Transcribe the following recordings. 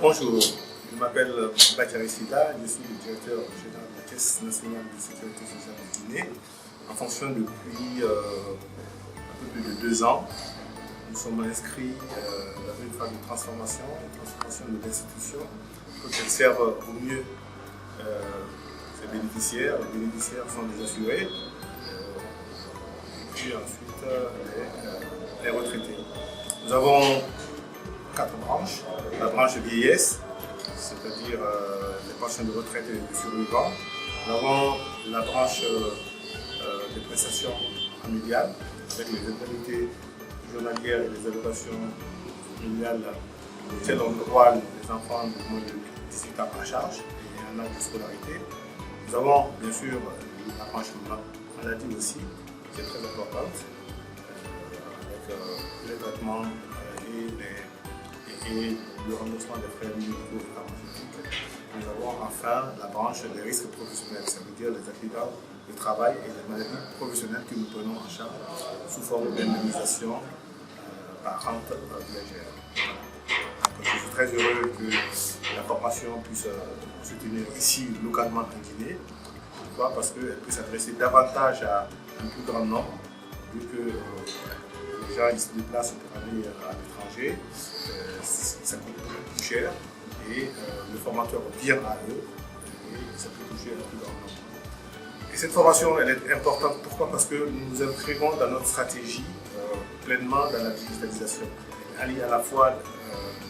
Bonjour, je m'appelle Badjari Sida, je suis le directeur général de la Caisse nationale de sécurité sociale de Guinée. En fonction depuis un peu plus de 2 ans, nous sommes inscrits dans une phase de transformation de l'institution pour qu'elle serve au mieux ses bénéficiaires. Les bénéficiaires sont des assurés et puis ensuite les retraités. Nous avons 4 branches. La branche vieillesse, c'est-à-dire les pensions de retraite et de survivants. Nous avons la branche des prestations familiales, avec les indemnités journalières et les allocations familiales auxquelles ont droit les enfants de moins de 18 ans à charge et un an de scolarité. Nous avons bien sûr la branche maladie aussi, qui est très importante, avec les traitements et le remboursement des frais médicaux et pharmaceutiques. Nous avons enfin la branche des risques professionnels, ça veut dire les accidents de travail et les maladies professionnelles que nous prenons en charge sous forme d'indemnisation par rente viagère. Je suis très heureux que la formation puisse se tenir ici localement en Guinée. Pourquoi? Parce qu'elle peut s'adresser davantage à un plus grand nombre, vu que les gens ils se déplacent pour aller à l'étranger, ça coûte plus cher et le formateur vient à eux et ça peut toucher un plus grand nombre. Et cette formation elle est importante, pourquoi? Parce que nous nous inscrivons dans notre stratégie pleinement dans la digitalisation. Elle allie à la fois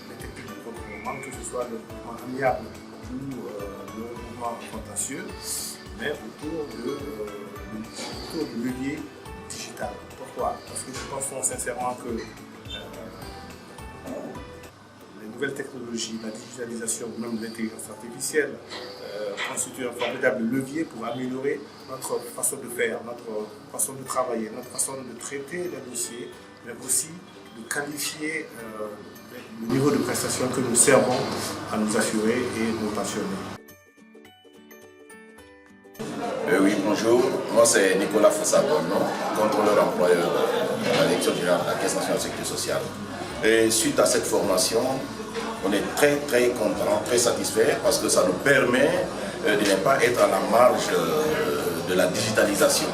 les techniques de recouvrement, que ce soit le recouvrement amiable ou le recouvrement contentieux, mais autour du levier digital. Pourquoi? Parce que nous pensons sincèrement que les nouvelles technologies, la digitalisation, même l'intelligence artificielle, constituent un formidable levier pour améliorer notre façon de faire, notre façon de travailler, notre façon de traiter les dossiers, mais aussi de qualifier le niveau de prestation que nous servons à nos assurés et nos pensionnés. Oui, bonjour, moi c'est Nicolas Fossa-Bonno, contrôleur employeur de la direction générale de la Caisse nationale de sécurité sociale. Et suite à cette formation, on est très content, très satisfait parce que ça nous permet de ne pas être à la marge de la digitalisation.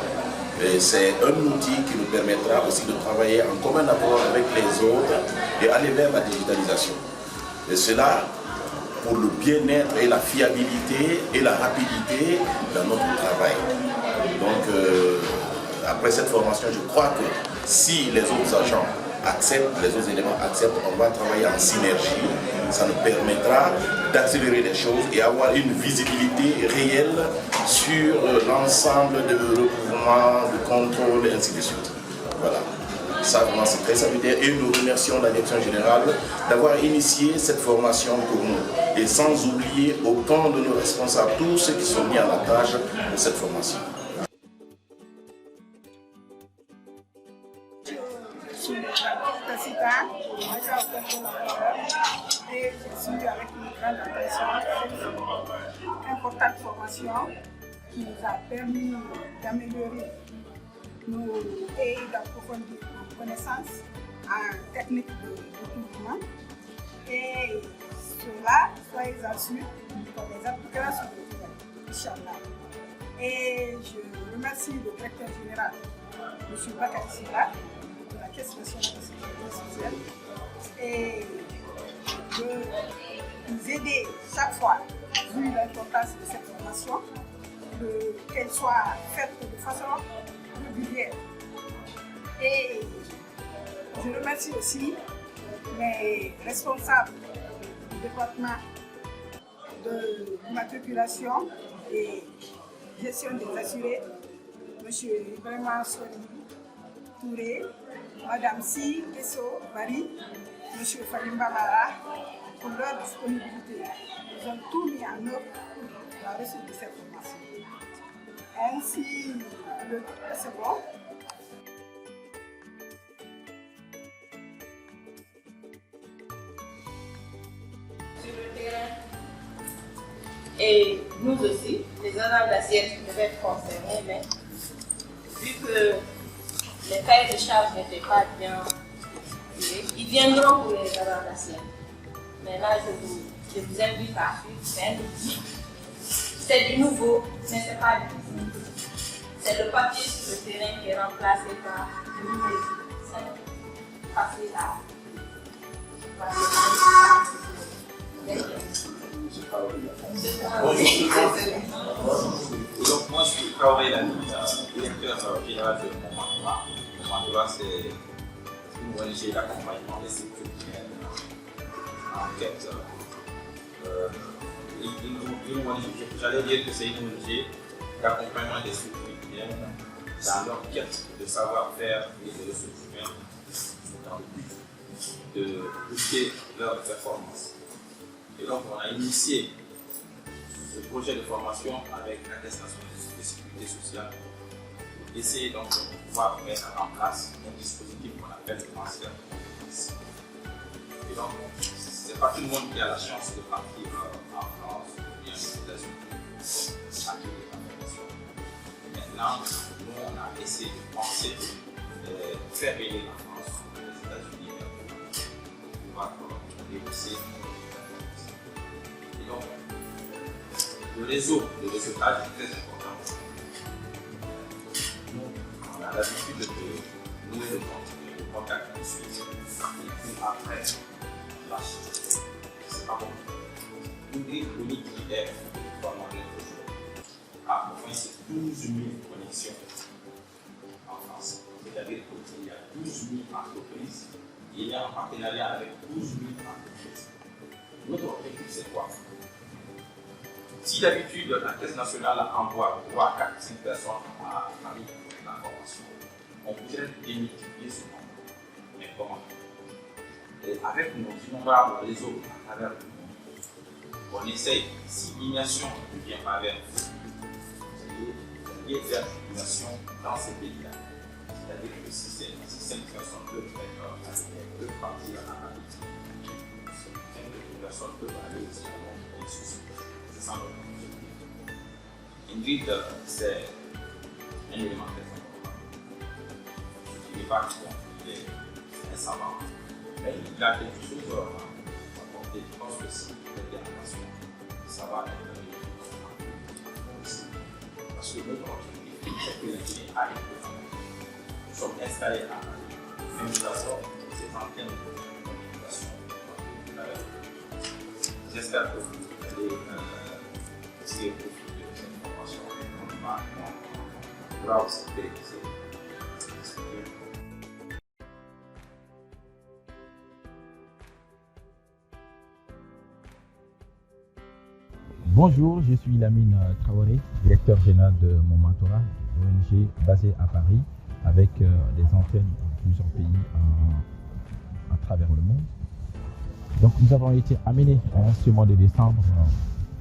C'est un outil qui nous permettra aussi de travailler en commun accord avec les autres et aller vers la digitalisation. Et cela pour le bien-être et la fiabilité et la rapidité dans notre travail. Donc, après cette formation, je crois que si les autres agents acceptent, les autres éléments acceptent, on va travailler en synergie. Ça nous permettra d'accélérer les choses et avoir une visibilité réelle sur l'ensemble de recouvrement, de contrôle et ainsi de suite. Voilà. Ça, vraiment, c'est très salutaire et nous remercions la direction générale d'avoir initié cette formation pour nous. Et sans oublier autant de nos responsables, tous ceux qui sont mis à la tâche de cette formation. Je suis Tacita, et je suis avec une grande attention cette importante formation qui nous a permis d'améliorer et d'approfondir nos connaissances en technique de recouvrement. Et cela, soyez assurés, qu'on les appliquera sur le terrain, Inch'Allah. Et je remercie le directeur général, M. Bakary Silla, de la Caisse nationale de sécurité sociale, et de nous aider chaque fois, vu l'importance de cette formation, qu'elle soit faite de façon régulière. Et je remercie aussi les responsables du département de matriculation et gestion des assurés, M. Ibrahima Souli Touré, Mme Si Kesso Bari, M. Falimba Mara, pour leur disponibilité. Ils ont tout mis en œuvre pour la réussite de cette formation. Ainsi, c'est bon. Sur le terrain. Et nous aussi, les agents d'assiette devaient être concernés, mais vu que les cahiers de charges n'étaient pas bien tirés, ils viendront pour les agents d'assiette. Mais là, je vous je vous invite à suivre. C'est du nouveau, mais ce n'est pas du nouveau. C'est le papier sur le terrain qui est remplacé par le numérique. C'est facile à donc moi je suis Kaoré Lamy, directeur général de Momentora. Momentora c'est une ONG d'accompagnement des structures humaines en quête. J'allais dire que c'est une ONG d'accompagnement des structures humaines dans leur quête de savoir-faire et de ressources humaines dans le but de booster leur performance. Et donc on a initié ce projet de formation avec la Caisse nationale de sécurité sociale pour essayer donc de pouvoir mettre en place un dispositif qu'on appelle le transfert de compétences. Et donc, c'est pas tout le monde qui a la chance de partir en France ou bien aux États-Unis acquérir la formation. Maintenant, nous on a essayé de penser faire aider la France ou les États-Unis pour pouvoir négocier. Et donc, le réseau de réseautage est très important. Nous, on a l'habitude de nouer le contact de suite. Et puis après, là, c'est pas bon. Une grille chronique qui est vraiment aujourd'hui a au moins 12 000 connexions en France. C'est-à-dire qu'il y a 12 000 entreprises et il y a un partenariat avec 12 000 entreprises. Notre objectif, c'est quoi? Si d'habitude la Caisse nationale envoie 3, 4, 5 personnes à Paris pour la formation, on pourrait démultiplier ce nombre. Mais comment? Et avec nos innombrables réseaux à travers le monde, on essaye, si l'immigration ne vient pas vers vous, vous allez faire l'immigration dans ces pays-là. C'est-à-dire que si 5 personnes peuvent partir en Amérique, 5 personnes peuvent aller aussi dans le monde. Ingrid, c'est un élément très important. Il n'est pas qu'il est un savant, mais il a quelque chose à apporter. Je pense que si l'intégration, ça va être aussi. Parce que notre objectif, c'est que les Guinéens arrivent au Cameroun. Nous sommes installés à Paris, mais nous avons ces antennes de communication. J'espère que vous allez tirer profit de cette formation et on va aussi bénéficier. Bonjour, je suis Lamine Traoré, directeur général de Momentora, ONG basée à Paris avec des antennes dans plusieurs pays à travers le monde. Donc nous avons été amenés ce mois de décembre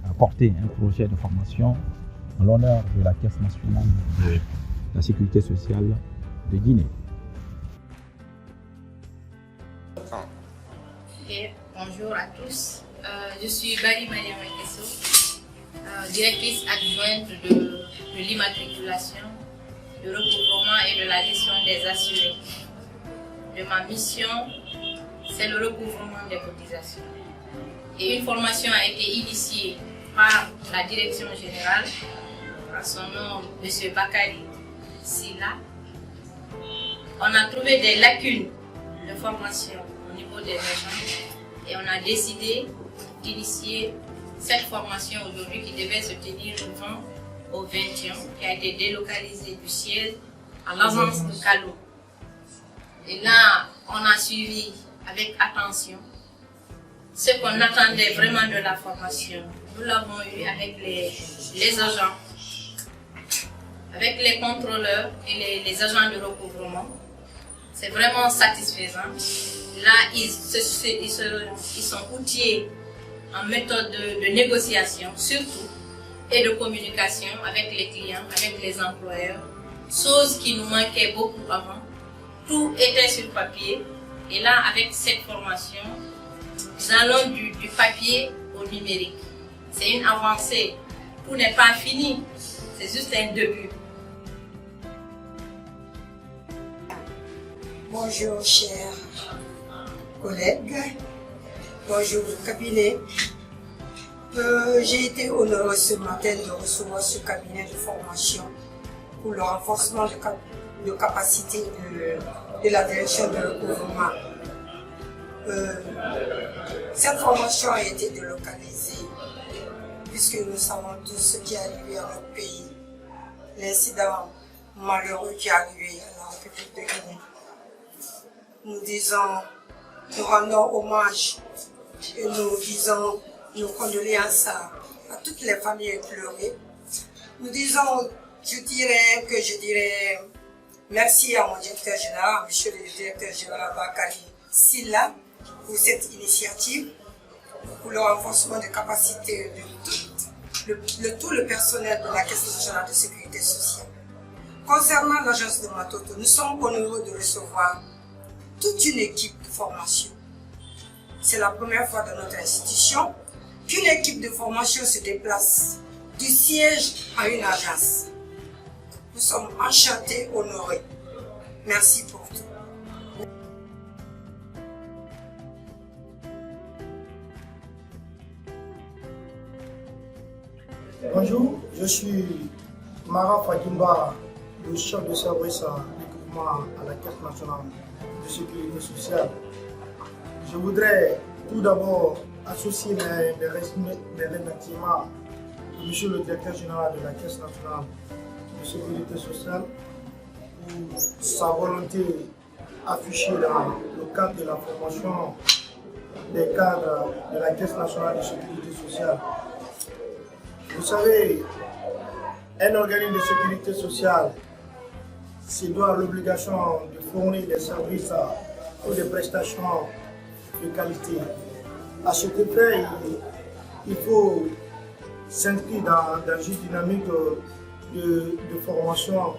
à porter un projet de formation en l'honneur de la Caisse nationale de la sécurité sociale de Guinée. Et bonjour à tous, je suis Bari Mariam Kesso, directrice adjointe de l'immatriculation, du recouvrement et de la gestion des assurés. De ma mission, c'est le recouvrement des cotisations. Et une formation a été initiée par la direction générale, à son nom, M. Bakari Silla. On a trouvé des lacunes de formation au niveau des agents et on a décidé d'initier cette formation aujourd'hui qui devait se tenir du 20 au 21, qui a été délocalisée du siège à l'agence de Calo. Et là, on a suivi avec attention ce qu'on attendait vraiment de la formation. Nous l'avons eu avec les agents, avec les contrôleurs et les agents de recouvrement. C'est vraiment satisfaisant. Là, ils sont outillés en méthode de négociation, surtout, et de communication avec les clients, avec les employeurs, chose qui nous manquait beaucoup avant. Tout était sur papier. Et là, avec cette formation, nous allons du papier au numérique. C'est une avancée. Tout n'est pas fini. C'est juste un début. Bonjour chers collègues, bonjour cabinet, J'ai été honorée ce matin de recevoir ce cabinet de formation pour le renforcement de capacité de la direction de recouvrement. Cette formation a été délocalisée puisque nous savons tous ce qui est arrivé à notre pays, l'incident malheureux qui est arrivé à la République de Guinée. Nous rendons hommage et nous disons nos condoléances à toutes les familles éplorées. Nous disons, je dirais merci à mon directeur général, monsieur le directeur général Bakary Silla, pour cette initiative, pour le renforcement des capacités de tout le personnel de la Caisse nationale de sécurité sociale. Concernant l'agence de Matoto, nous sommes honoreux de recevoir toute une équipe de formation. C'est la première fois dans notre institution qu'une équipe de formation se déplace du siège à une agence. Nous sommes enchantés, honorés. Merci pour tout. Bonjour, je suis Mara Fadimba, le chef de service à recrutement à la Caisse nationale de sécurité sociale. Je voudrais tout d'abord associer mes remerciements à monsieur le directeur général de la Caisse nationale de sécurité sociale pour sa volonté affichée dans le cadre de la formation des cadres de la Caisse nationale de sécurité sociale. Vous savez, un organisme de sécurité sociale se doit à l'obligation de fournir des services ou des prestations de qualité. À cet effet, il faut s'inscrire dans une dynamique de formation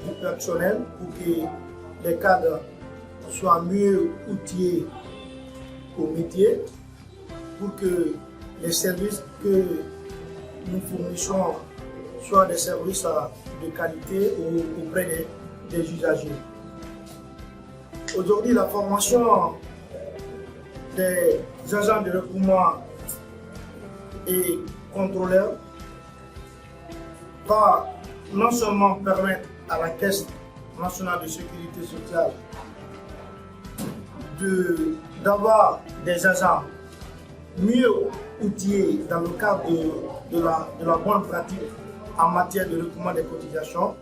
du personnel pour que les cadres soient mieux outillés au métier, pour que les services que nous fournissons soient des services de qualité auprès des usagers. Aujourd'hui, la formation des agents de recouvrement et contrôleurs va non seulement permettre à la Caisse nationale de sécurité sociale d'avoir des agents mieux outillés dans le cadre de la bonne pratique en matière de recouvrement des cotisations,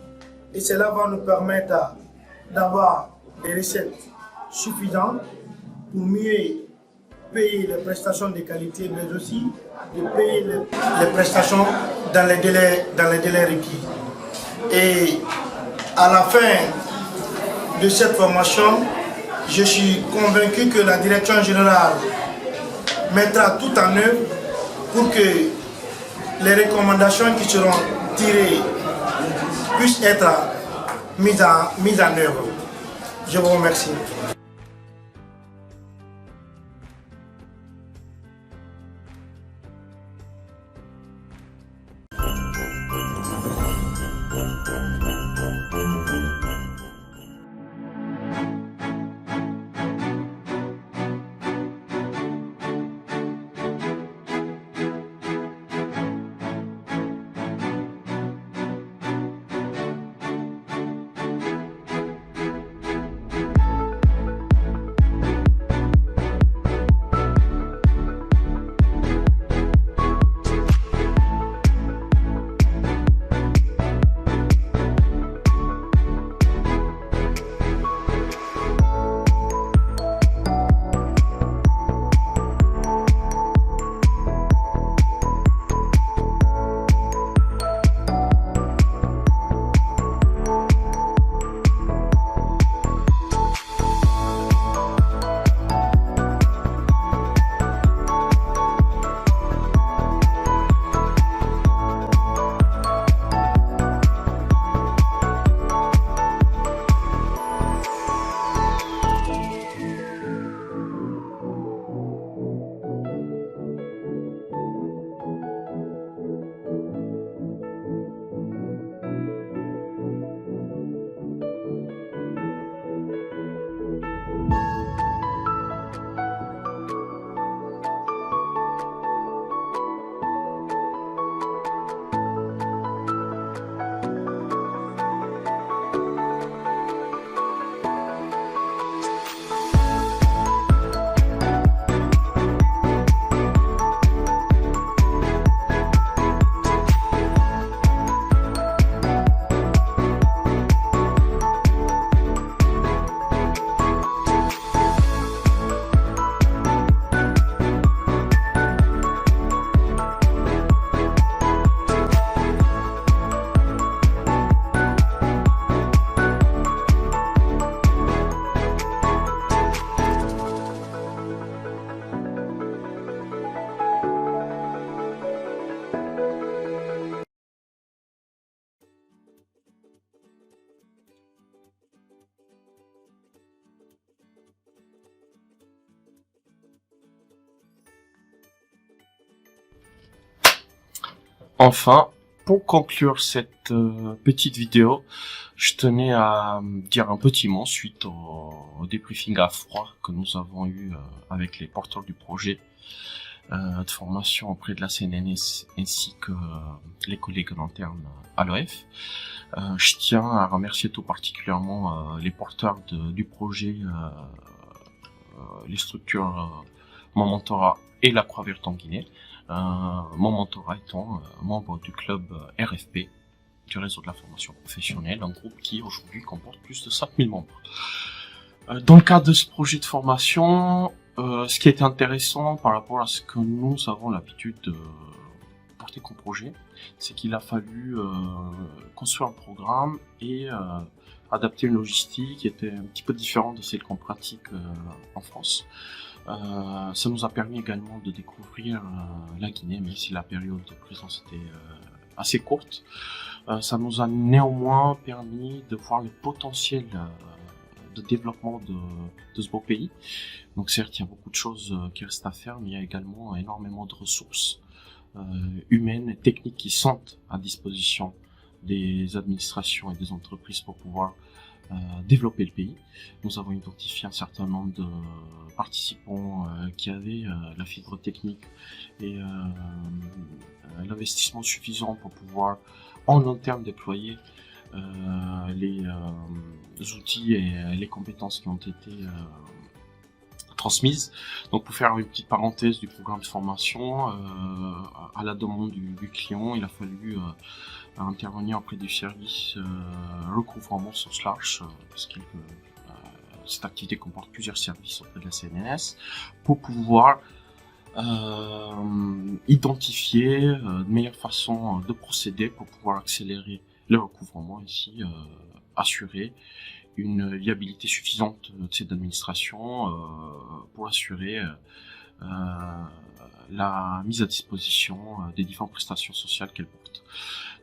et cela va nous permettre d'avoir des recettes suffisantes pour mieux payer les prestations de qualité, mais aussi de payer les prestations dans les délais requis. Et à la fin de cette formation, je suis convaincu que la direction générale mettra tout en œuvre pour que les recommandations qui seront tirées puissent être mises en œuvre. Je vous remercie. Enfin, pour conclure cette petite vidéo, je tenais à dire un petit mot suite au débriefing à froid que nous avons eu avec les porteurs du projet de formation auprès de la CNNS ainsi que les collègues internes à l'OF. Je tiens à remercier tout particulièrement les porteurs du projet, les structures Mon Mentorat et la Croix-Verte en Guinée. Mon Mentorat étant membre du club RFP, du réseau de la formation professionnelle, un groupe qui aujourd'hui comporte plus de 5000 membres. Dans le cadre de ce projet de formation, ce qui est intéressant par rapport à ce que nous avons l'habitude de porter comme projet, c'est qu'il a fallu construire un programme et adapter une logistique qui était un petit peu différente de celle qu'on pratique en France. Ça nous a permis également de découvrir la Guinée, même si la période de présence était assez courte. Ça nous a néanmoins permis de voir le potentiel de développement de ce beau pays. Donc certes, il y a beaucoup de choses qui restent à faire, mais il y a également énormément de ressources humaines et techniques qui sont à disposition des administrations et des entreprises pour pouvoir développer le pays. Nous avons identifié un certain nombre de participants qui avaient la fibre technique et l'investissement suffisant pour pouvoir en long terme déployer les outils et les compétences qui ont été transmises. Donc pour faire une petite parenthèse du programme de formation, à la demande du client, il a fallu intervenir auprès du service recouvrement au sens large, parce que cette activité comporte plusieurs services auprès de la CNNS, pour pouvoir identifier de meilleures façons de procéder pour pouvoir accélérer le recouvrement, ici assurer une viabilité suffisante de cette administration pour assurer la mise à disposition des différentes prestations sociales qu'elle porte.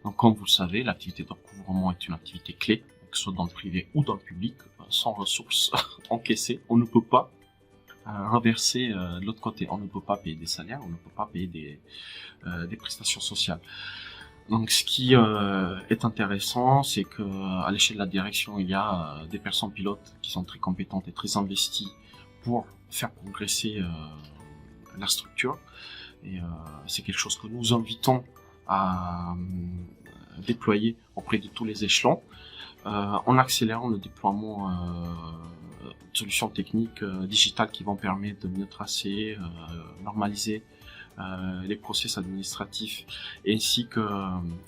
Donc comme vous le savez, l'activité de recouvrement est une activité clé, que ce soit dans le privé ou dans le public. Sans ressources encaissées, on ne peut pas reverser de l'autre côté. On ne peut pas payer des salaires, on ne peut pas payer des prestations sociales. Donc ce qui est intéressant, c'est que à l'échelle de la direction, il y a des personnes pilotes qui sont très compétentes et très investies pour faire progresser la structure. Et c'est quelque chose que nous invitons à déployer auprès de tous les échelons, en accélérant le déploiement de solutions techniques digitales qui vont permettre de mieux tracer, normaliser les process administratifs, ainsi que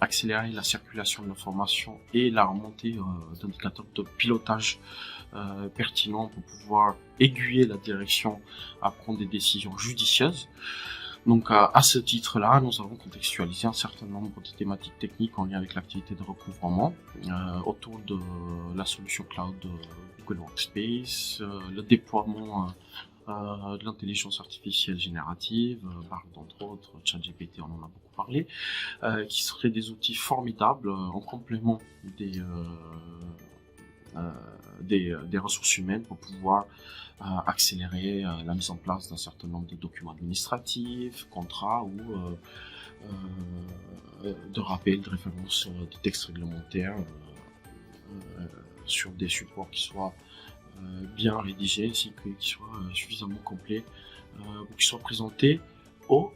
accélérer la circulation de l'information et la remontée d'indicateurs de pilotage pertinents pour pouvoir aiguiller la direction à prendre des décisions judicieuses. Donc à ce titre-là, nous avons contextualisé un certain nombre de thématiques techniques en lien avec l'activité de recouvrement autour de la solution cloud de Google Workspace, le déploiement de l'intelligence artificielle générative, entre autres, ChatGPT, on en a beaucoup parlé, qui seraient des outils formidables en complément des ressources humaines pour pouvoir accélérer la mise en place d'un certain nombre de documents administratifs, contrats ou de rappels, de références de textes réglementaires sur des supports qui soient bien rédigés, ainsi que qui soient suffisamment complets pour qu'ils soient présentés aux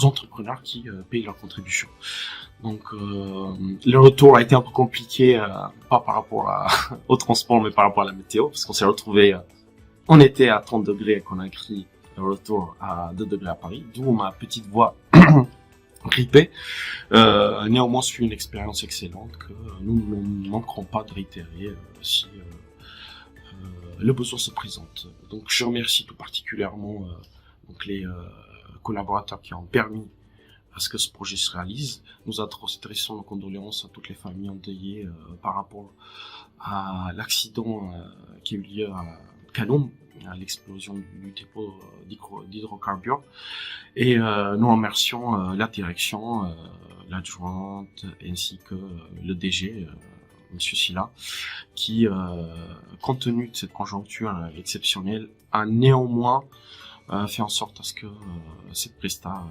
entrepreneurs qui payent leur contribution. Donc le retour a été un peu compliqué, pas par rapport au transport, mais par rapport à la météo, parce qu'on s'est retrouvé, on était à 30 degrés et qu'on a écrit le retour à 2 degrés à Paris, d'où ma petite voix grippée. Néanmoins, c'est une expérience excellente que nous ne manquerons pas de réitérer si le besoin se présente. Donc je remercie tout particulièrement donc les collaborateurs qui ont permis à ce que ce projet se réalise. Nous adressons nos condoléances à toutes les familles endeuillées par rapport à l'accident qui a eu lieu à Kaloum, à l'explosion du dépôt d'hydrocarbures. Et nous remercions la direction, l'adjointe ainsi que le DG, Monsieur Silla, qui, compte tenu de cette conjoncture exceptionnelle, a néanmoins fait en sorte à ce que cette presta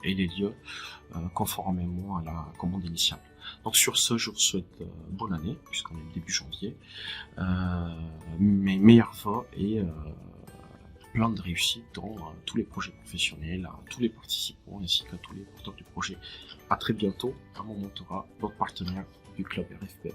et les lieux conformément à la commande initiale. Donc sur ce, je vous souhaite bonne année, puisqu'on est début janvier, mes meilleurs vœux et plein de réussite dans tous les projets professionnels, à tous les participants ainsi qu'à tous les porteurs du projet. À très bientôt à mon mentorat, votre partenaire du club RFP.